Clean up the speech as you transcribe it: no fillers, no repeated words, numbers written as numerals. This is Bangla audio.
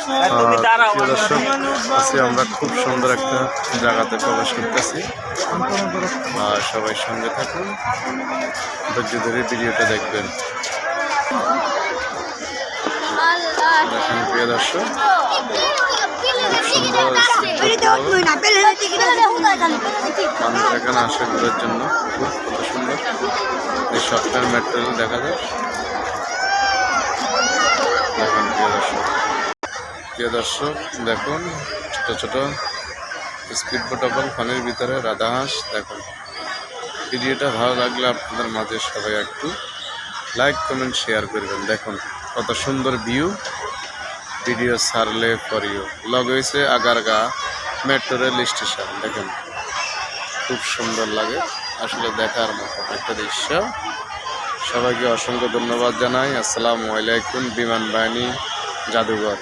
প্রিয় দর্শক, আজকে আমরা খুব সুন্দর একটা জায়গাতে প্রবেশ করতেছি। সবাই সঙ্গে থাকুন, ধৈর্য ধরে ভিডিওটা দেখবেন। দেখেন প্রিয় দর্শক, মানুষ এখানে আসে ঘুরার জন্য। কত সুন্দর এই সফটওয়্যার ম্যাটেরিয়াল দেখা যায়। দেখুন প্রিয় দর্শক, দেখুন ছোট ছোট স্পিড বোটাবল পানির ভিতরে রাধা হাঁস। দেখুন ভিডিওটা ভালো লাগলে আপনাদের মাঝে সবাই একটু লাইক কমেন্ট শেয়ার করবেন। দেখুন কত সুন্দর ভিউ। ভিডিও ছাড়লে ফর ইউ লগ হয়েছে আগারগা মেট্রো রেল স্টেশন। দেখুন খুব সুন্দর লাগে, আসলে দেখার মতো একটা দৃশ্য। সবাইকে অসংখ্য ধন্যবাদ জানাই। আসসালামু আলাইকুম। বিমান বাহিনী জাদুঘর।